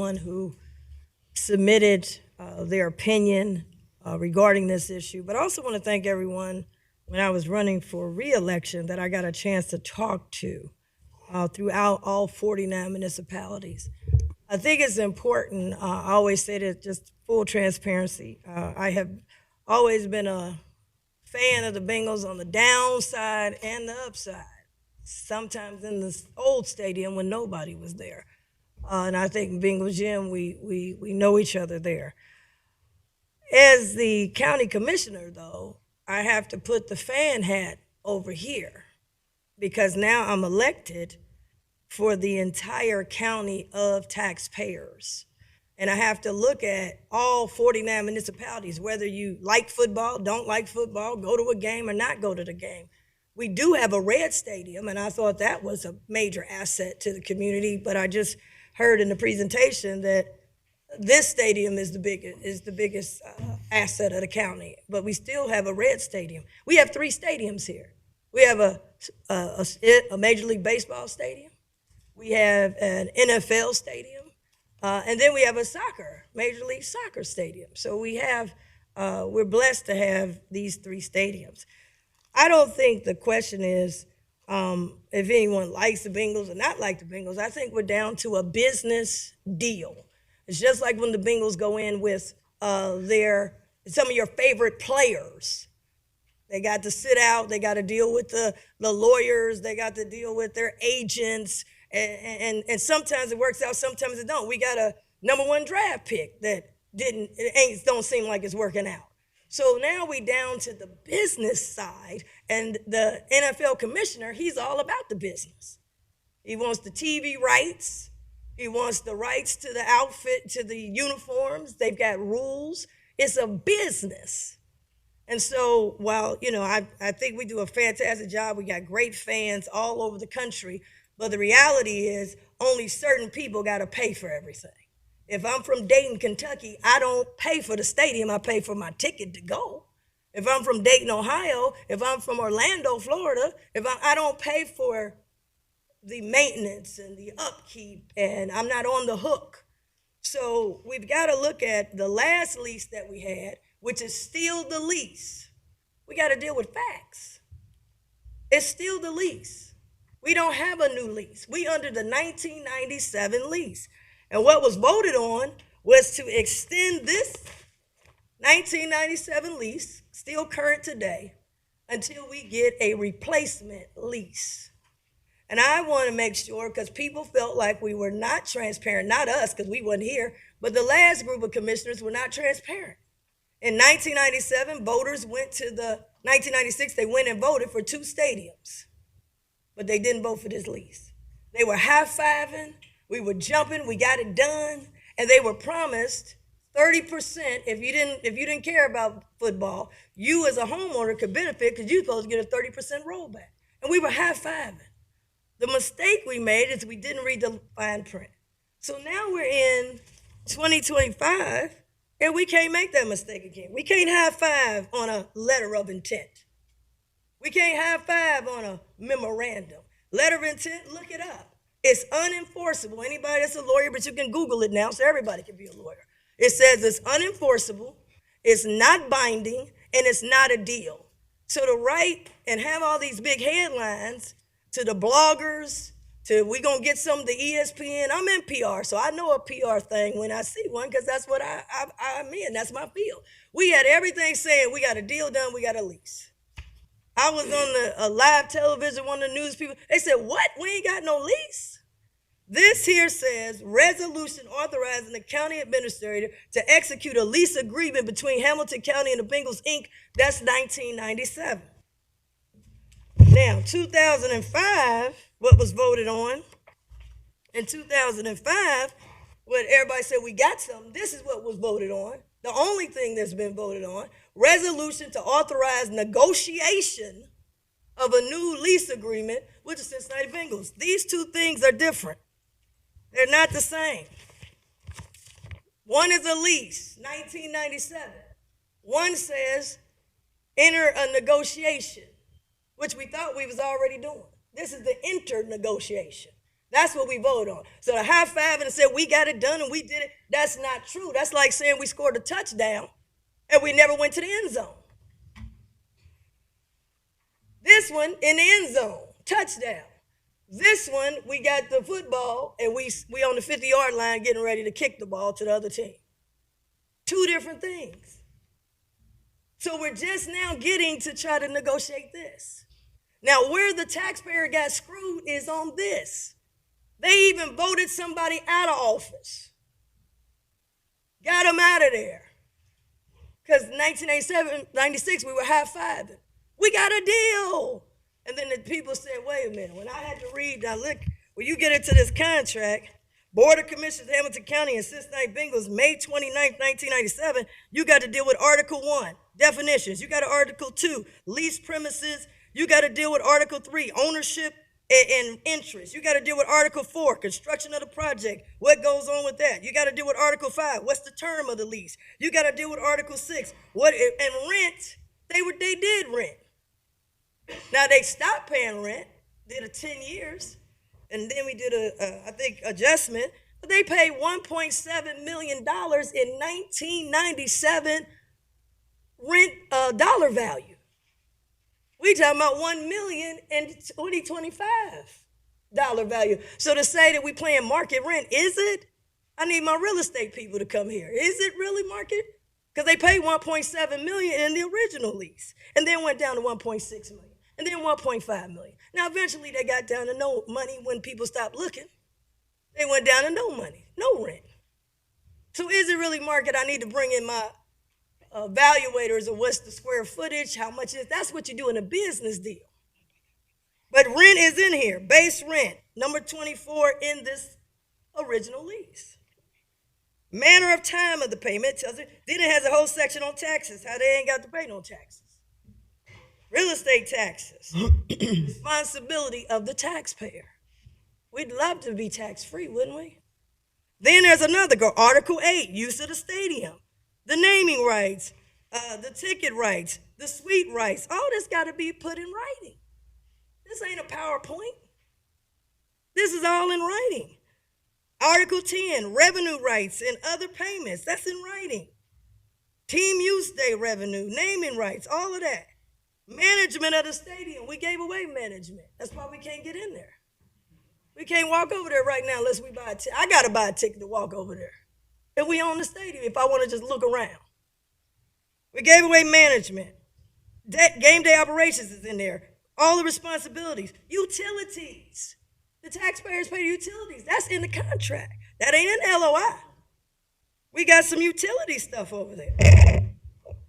who submitted their opinion regarding this issue. But I also want to thank everyone when I was running for re-election that I got a chance to talk to throughout all 49 municipalities. I think it's important, I always say that, just full transparency. I have always been a fan of the Bengals on the downside and the upside, sometimes in the old stadium when nobody was there. And I think Bengals Gym, we know each other there. As the county commissioner, though, I have to put the fan hat over here because now I'm elected for the entire county of taxpayers. And I have to look at all 49 municipalities, whether you like football, don't like football, go to a game or not go to the game. We do have a red stadium, and I thought that was a major asset to the community, but I just heard in the presentation that this stadium is the biggest asset of the county, but we still have a red stadium. We have 3 stadiums here. We have a Major League Baseball stadium. We have an NFL stadium, and then we have a Major League Soccer stadium. So we're blessed to have these 3 stadiums. I don't think the question is if anyone likes the Bengals or not like the Bengals. I think we're down to a business deal. It's just like when the Bengals go in with some of your favorite players. They got to sit out. They got to deal with the lawyers. They got to deal with their agents. And sometimes it works out, sometimes it don't. We got a #1 draft pick that don't seem like it's working out. So now we down to the business side, and the NFL commissioner, he's all about the business. He wants the TV rights. He wants the rights to the outfit, to the uniforms. They've got rules. It's a business. And so while, I think we do a fantastic job, we got great fans all over the country, but the reality is only certain people got to pay for everything. If I'm from Dayton, Kentucky, I don't pay for the stadium, I pay for my ticket to go. If I'm from Dayton, Ohio, if I'm from Orlando, Florida, I don't pay for the maintenance and the upkeep, and I'm not on the hook. So we've got to look at the last lease that we had, which is still the lease. We got to deal with facts. It's still the lease. We don't have a new lease. We under the 1997 lease. And what was voted on was to extend this 1997 lease, still current today, until we get a replacement lease. And I want to make sure, because people felt like we were not transparent, not us, because we weren't here, but the last group of commissioners were not transparent. In 1997, voters went to 1996, they went and voted for 2 stadiums, but they didn't vote for this lease. They were high-fiving, we were jumping, we got it done, and they were promised 30%. If you didn't care about football, you as a homeowner could benefit because you're supposed to get a 30% rollback. And we were high-fiving. The mistake we made is we didn't read the fine print. So now we're in 2025, and we can't make that mistake again. We can't high-five on a letter of intent. We can't high-five on a memorandum. Letter of intent, look it up. It's unenforceable. Anybody that's a lawyer, but you can Google it now, so everybody can be a lawyer. It says it's unenforceable, it's not binding, and it's not a deal. So to write and have all these big headlines to the bloggers, we gonna get some of the ESPN. I'm in PR, so I know a PR thing when I see one, because that's what I'm in. That's my field. We had everything saying we got a deal done, we got a lease. I was on a live television, one of the news people. They said, what? We ain't got no lease? This here says, resolution authorizing the county administrator to execute a lease agreement between Hamilton County and the Bengals, Inc. That's 1997. Now, 2005, what was voted on? In 2005, what everybody said we got something, this is what was voted on. The only thing that's been voted on, resolution to authorize negotiation of a new lease agreement with the Cincinnati Bengals. These 2 things are different. They're not the same. One is a lease, 1997. One says enter a negotiation, which we thought we was already doing. This is the inter-negotiation. That's what we vote on. So to high five and say we got it done and we did it, that's not true. That's like saying we scored a touchdown and we never went to the end zone. This one in the end zone, touchdown. This one, we got the football and we on the 50-yard line getting ready to kick the ball to the other team. Two different things. So we're just now getting to try to negotiate this. Now, where the taxpayer got screwed is on this. They even voted somebody out of office. Got them out of there. Because in 1987, 96, we were high-fiving. We got a deal. And then the people said, wait a minute. When I had to read, now look, when you get into this contract, Board of Commissioners, Hamilton County and Cincinnati Bengals, May 29, 1997, you got to deal with Article 1, definitions. You got to Article 2, lease premises. You got to deal with Article 3, ownership and interest. You got to deal with Article 4, construction of the project. What goes on with that? You got to deal with Article 5. What's the term of the lease? You got to deal with Article 6. What and rent? They did rent. Now they stopped paying rent. Did a 10 years, and then we did I think adjustment. But they paid $1.7 million in 1997 rent dollar value. We talking about $1 million in 2025 dollar value. So to say that we paying market rent, is it? I need my real estate people to come here. Is it really market? Because they paid $1.7 million in the original lease, and then went down to $1.6 million, and then $1.5 million. Now eventually they got down to no money when people stopped looking. They went down to no money, no rent. So is it really market? I need to bring in my evaluators of what's the square footage, how much is, that's what you do in a business deal. But rent is in here, base rent, number 24 in this original lease. Manner of time of the payment tells it, then it has a whole section on taxes, how they ain't got to pay no taxes. Real estate taxes, responsibility of the taxpayer. We'd love to be tax-free, wouldn't we? Then there's another, go Article 8, use of the stadium. The naming rights, the ticket rights, the suite rights, all this got to be put in writing. This ain't a PowerPoint. This is all in writing. Article 10, revenue rights and other payments, that's in writing. Team use day revenue, naming rights, all of that. Management of the stadium, we gave away management. That's why we can't get in there. We can't walk over there right now unless we buy a ticket. I got to buy a ticket to walk over there. If we own the stadium, if I want to just look around. We gave away management. Game day operations is in there. All the responsibilities. Utilities. The taxpayers pay the utilities. That's in the contract. That ain't in the LOI. We got some utility stuff over there.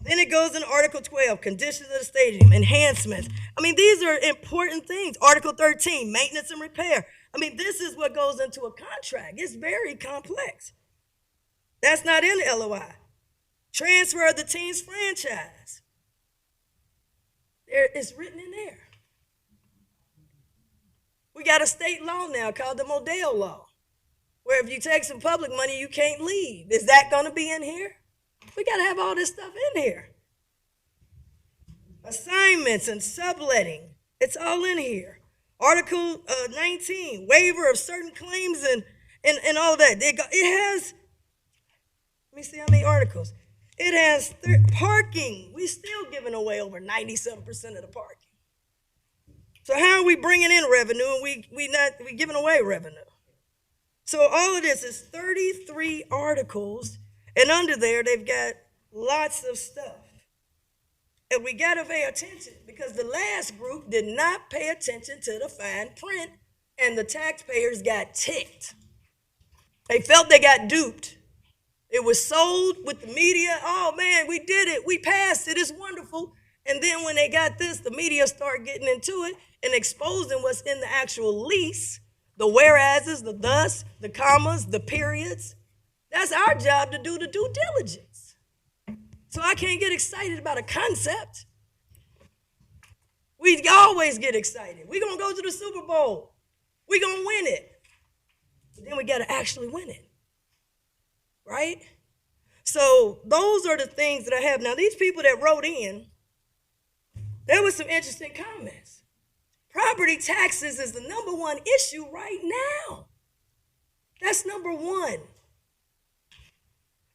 Then it goes in Article 12, conditions of the stadium, enhancements. I mean, these are important things. Article 13, maintenance and repair. I mean, this is what goes into a contract. It's very complex. That's not in the LOI. Transfer of the team's franchise. It's written in there. We got a state law now called the Modell Law, where if you take some public money, you can't leave. Is that going to be in here? We got to have all this stuff in here. Assignments and subletting. It's all in here. Article 19, waiver of certain claims and all that. It has, let me see how many articles. It has parking. We still giving away over 97% of the parking. So how are we bringing in revenue and we giving away revenue? So all of this is 33 articles, and under there they've got lots of stuff. And we got to pay attention because the last group did not pay attention to the fine print, and the taxpayers got ticked. They felt they got duped. It was sold with the media. Oh man, we did it. We passed it. It's wonderful. And then when they got this, the media started getting into it and exposing what's in the actual lease, the whereases, the thus, the commas, the periods. That's our job to do the due diligence. So I can't get excited about a concept. We always get excited. We're going to go to the Super Bowl. We're going to win it. But then we got to actually win it. Right? So those are the things that I have. Now, these people that wrote in, there was some interesting comments. Property taxes is the #1 issue right now. That's #1.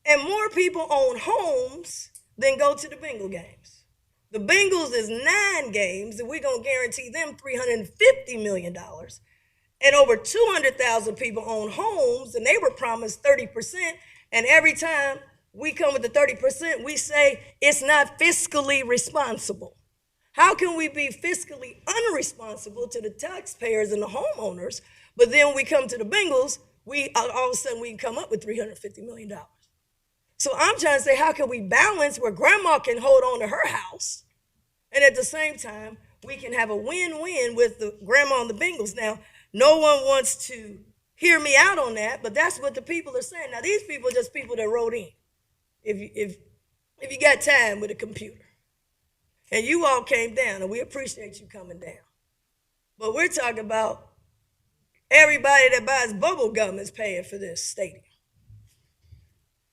And more people own homes than go to the Bengal games. The Bengals is 9 games, and we're going to guarantee them $350 million. And over 200,000 people own homes, and they were promised 30%. And every time we come with the 30%, we say it's not fiscally responsible. How can we be fiscally unresponsible to the taxpayers and the homeowners, but then when we come to the Bengals, all of a sudden we can come up with $350 million? So I'm trying to say, how can we balance where grandma can hold on to her house, and at the same time, we can have a win-win with the grandma and the Bengals? Now, no one wants to hear me out on that, but that's what the people are saying. Now, these people are just people that wrote in. If you got time with a computer, and you all came down, and we appreciate you coming down. But we're talking about everybody that buys bubble gum is paying for this stadium.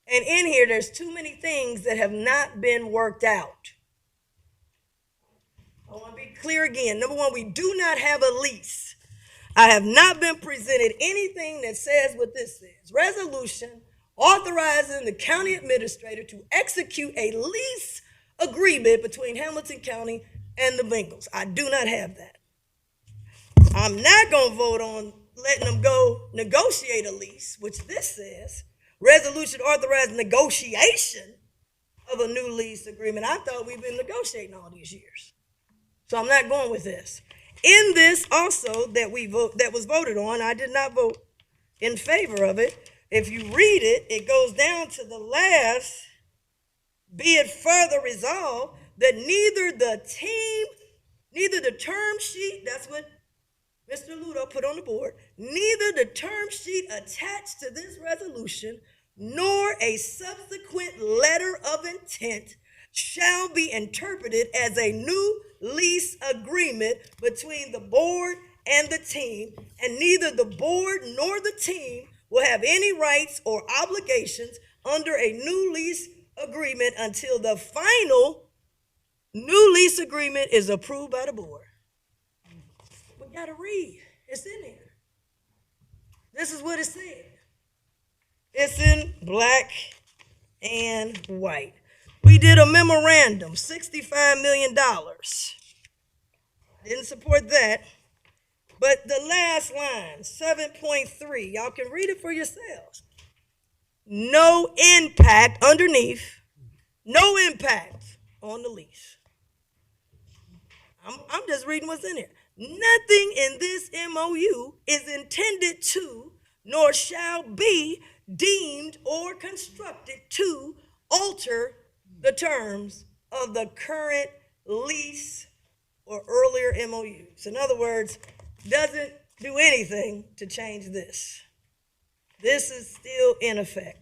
And in here, there's too many things that have not been worked out. I want to be clear again. #1, we do not have a lease. I have not been presented anything that says what this says. Resolution authorizing the county administrator to execute a lease agreement between Hamilton County and the Bengals. I do not have that. I'm not going to vote on letting them go negotiate a lease, which this says. Resolution authorizing negotiation of a new lease agreement. I thought we've been negotiating all these years. So I'm not going with this. In this also that was voted on, I did not vote in favor of it. If you read it, it goes down to the last, be it further resolved that neither the term sheet, that's what Mr. Ludo put on the board, neither the term sheet attached to this resolution nor a subsequent letter of intent shall be interpreted as a new lease agreement between the board and the team, and neither the board nor the team will have any rights or obligations under a new lease agreement until the final new lease agreement is approved by the board. We got to read. It's in there. This is what it said. It's in black and white. We did a memorandum, $65 million. Didn't support that. But the last line, 7.3, y'all can read it for yourselves. No impact underneath, no impact on the lease. I'm just reading what's in there. Nothing in this MOU is intended to, nor shall be deemed or constructed to alter the terms of the current lease or earlier MOUs. In other words, doesn't do anything to change this. This is still in effect.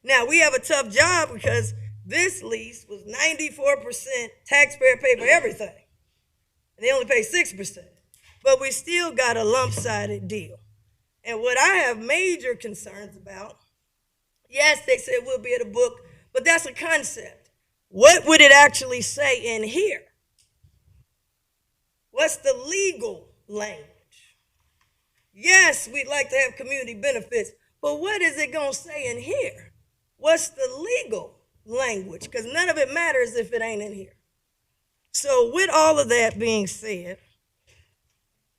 Now, we have a tough job because this lease was 94% taxpayer pay for everything. And they only pay 6%. But we still got a lump-sided deal. And what I have major concerns about, yes, they said we'll be at a book, but that's a concept. What would it actually say in here? What's the legal language? Yes, we'd like to have community benefits, but what is it going to say in here? What's the legal language? Because none of it matters if it ain't in here. So with all of that being said,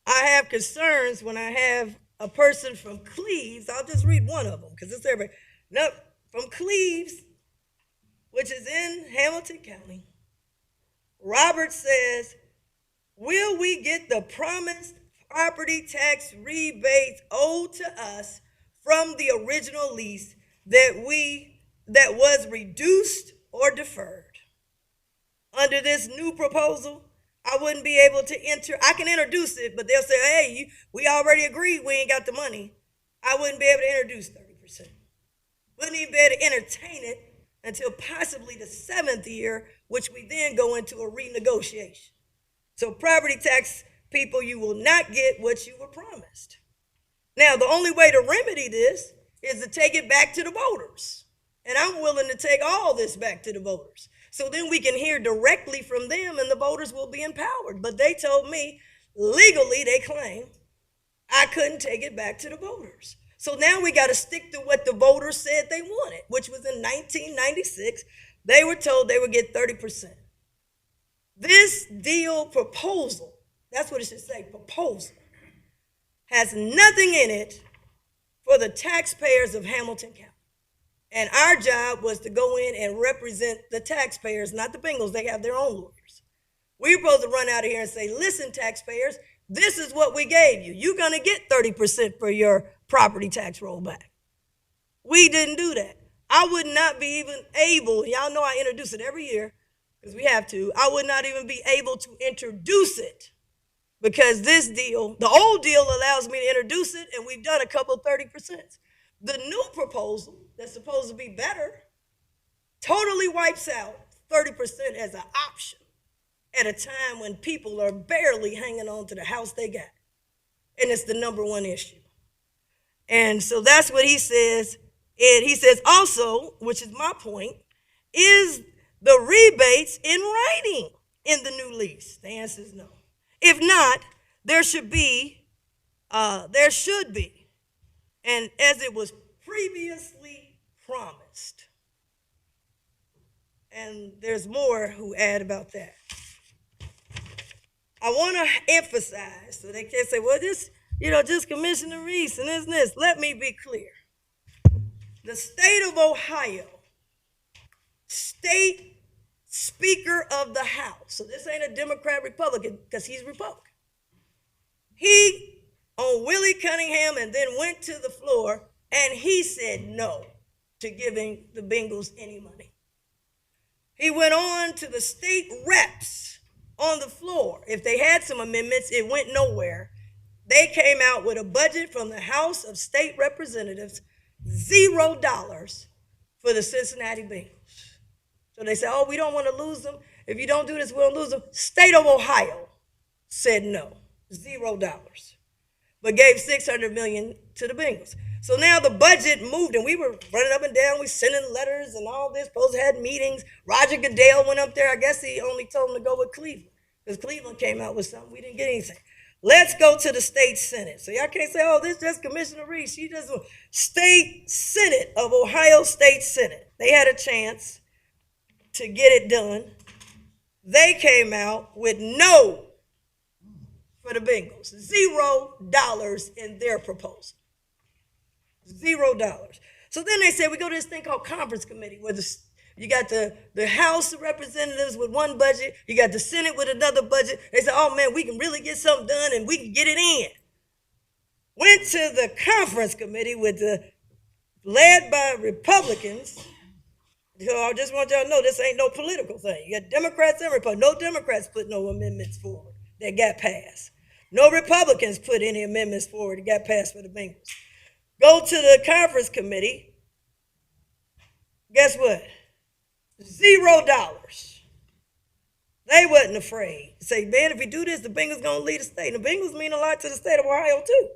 I have concerns when I have a person from Cleves. I'll just read one of them because it's everybody. No, from Cleves, which is in Hamilton County. Robert says, will we get the promised property tax rebates owed to us from the original lease that was reduced or deferred? Under this new proposal, I wouldn't be able to I can introduce it, but they'll say, hey, we already agreed we ain't got the money. I wouldn't be able to introduce 30%. Wouldn't even be able to entertain it until possibly the 7th year, which we then go into a renegotiation. So property tax people, you will not get what you were promised. Now, the only way to remedy this is to take it back to the voters. And I'm willing to take all this back to the voters. So then we can hear directly from them and the voters will be empowered. But they told me, Legally, they claim I couldn't take it back to the voters. So now we got to stick to what the voters said they wanted, which was in 1996. They were told they would get 30%. This deal proposal, that's what it should say, proposal, has nothing in it for the taxpayers of Hamilton County. And our job was to go in and represent the taxpayers, not the Bengals. They have their own lawyers. We were supposed to run out of here and say, listen, taxpayers, this is what we gave you. You're going to get 30% for your property tax rollback. We didn't do that. I would not be even able, y'all know I introduce it every year because we have to, I would not even be able to introduce it because this deal, the old deal allows me to introduce it, and we've done a couple 30%. The new proposal that's supposed to be better totally wipes out 30% as an option at a time when people are barely hanging on to the house they got. And it's the number one issue. And so that's what he says. And he says also, which is my point, is the rebates in writing in the new lease? The answer is no. If not, there should be. And as it was previously promised. And there's more who add about that. I want to emphasize, so they can't say, well, this, just Commissioner Reece and this and this. Let me be clear. The state of Ohio, state Speaker of the House, so this ain't a Democrat Republican because he's Republican. He on Willie Cunningham and then went to the floor and he said no to giving the Bengals any money. He went on to the state reps on the floor. If they had some amendments, it went nowhere. They came out with a budget from the House of State Representatives, $0 for the Cincinnati Bengals. So they said, oh, we don't want to lose them. If you don't do this, we'll lose them. State of Ohio said no, $0, but gave $600 million to the Bengals. So now the budget moved, and we were running up and down. We sending letters and all this. Supposed to had meetings. Roger Goodell went up there. I guess he only told him to go with Cleveland because Cleveland came out with something. We didn't get anything. Let's go to the state Senate. So y'all can't say, oh, this is just Commissioner Reece. She just state Senate of Ohio State Senate. They had a chance to get it done. They came out with no for the Bengals, $0 in their proposal. $0. So then they said, we go to this thing called conference committee where you got the House of Representatives with one budget, you got the Senate with another budget. They said, oh man, we can really get something done and we can get it in. Went to the conference committee led by Republicans. So I just want y'all to know this ain't no political thing. You got Democrats and Republicans. No Democrats put no amendments forward that got passed. No Republicans put any amendments forward that got passed for the Bengals. Go to the conference committee. Guess what? $0. They wasn't afraid. Say, man, if we do this, the Bengals gonna lead the state. And the Bengals mean a lot to the state of Ohio too.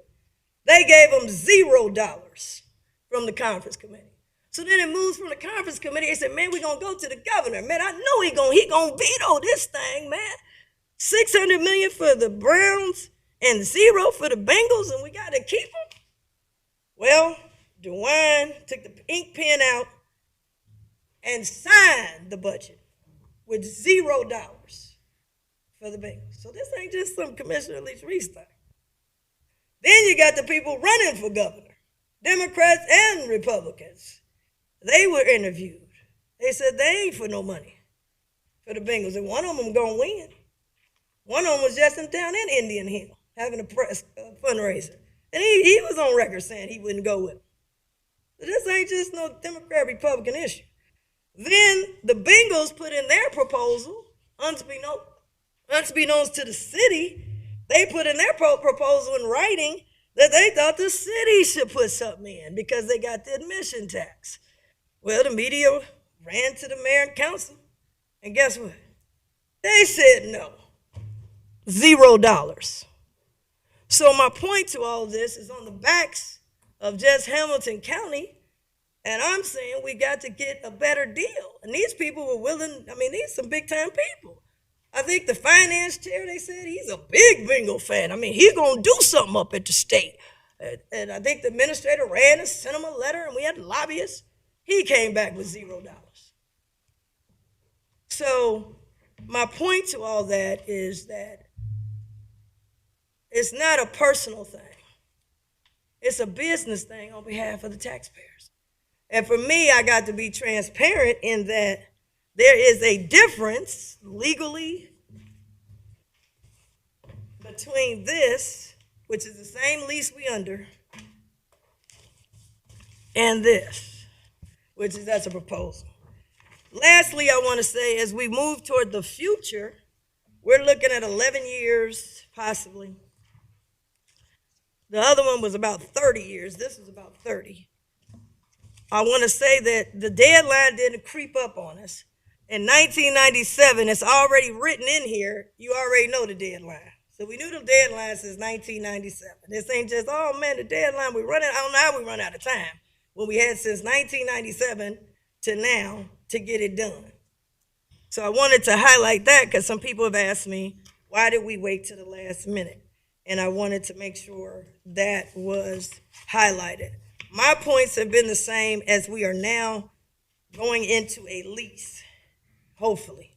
They gave them $0 from the conference committee. So then it moves from the conference committee. They said, man, we're gonna go to the governor. Man, I know he gonna veto this thing, man. $600 million for the Browns and $0 for the Bengals, and we gotta keep them. Well, DeWine took the ink pen out and signed the budget with $0 for the Bengals. So this ain't just some Commissioner Alicia Reece thing. Then you got the people running for governor, Democrats and Republicans. They were interviewed. They said they ain't for no money for the Bengals, and one of them gonna win. One of them was just in town in Indian Hill having a press fundraiser. And he was on record saying he wouldn't go with him. So this ain't just no Democrat-Republican issue. Then the Bengals put in their proposal, unbeknownst to the city, they put in their proposal in writing that they thought the city should put something in because they got the admission tax. Well, the media ran to the mayor and council, and guess what? They said no, $0. So my point to all of this is on the backs of just Hamilton County, and I'm saying we got to get a better deal. And these people were willing, these some big time people. I think the finance chair, they said he's a big Bengal fan. I mean, he's going to do something up at the state. And I think the administrator ran and sent him a letter, and we had lobbyists. He came back with $0. So my point to all that is that it's not a personal thing. It's a business thing on behalf of the taxpayers. And for me, I got to be transparent in that there is a difference legally between this, which is the same lease we under, and this, which is that's a proposal. Lastly, I want to say as we move toward the future, we're looking at 11 years, possibly. The other one was about 30 years. This is about 30. I want to say that the deadline didn't creep up on us. In 1997, it's already written in here. You already know the deadline. So we knew the deadline since 1997. This ain't just, oh man, the deadline, we're running, I don't know how we run out of time. When we had since 1997 to now to get it done. So I wanted to highlight that because some people have asked me, why did we wait to the last minute? And I wanted to make sure that was highlighted. My points have been the same as we are now going into a lease, hopefully.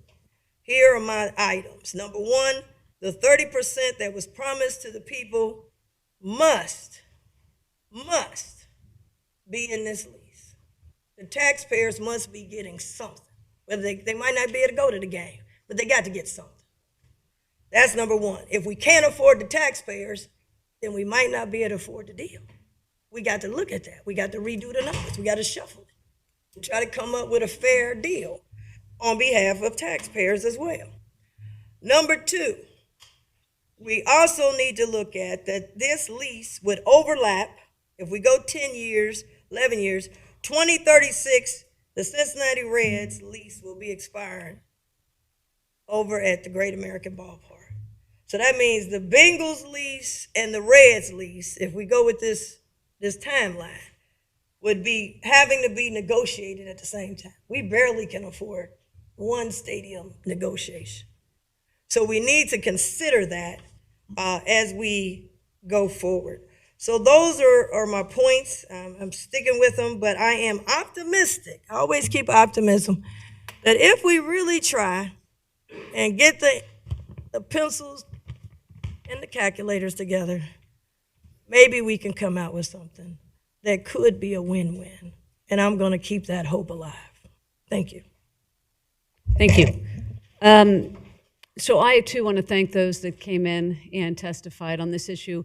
Here are my items. Number one, the 30% that was promised to the people must be in this lease. The taxpayers must be getting something. Whether they might not be able to go to the game, but they got to get something. That's number one. If we can't afford the taxpayers, then we might not be able to afford the deal. We got to look at that. We got to redo the numbers. We got to shuffle it and try to come up with a fair deal on behalf of taxpayers as well. Number two, we also need to look at that this lease would overlap, if we go 10 years, 11 years, 2036, the Cincinnati Reds lease will be expiring over at the Great American Ballpark. So that means the Bengals lease and the Reds lease, if we go with this timeline, would be having to be negotiated at the same time. We barely can afford one stadium negotiation. So we need to consider that as we go forward. So those are my points. I'm sticking with them, but I am optimistic. I always keep optimism that if we really try and get the pencils and the calculators together, maybe we can come out with something that could be a win-win. And I'm going to keep that hope alive. Thank you. Thank you. So I, too, want to thank those that came in and testified on this issue.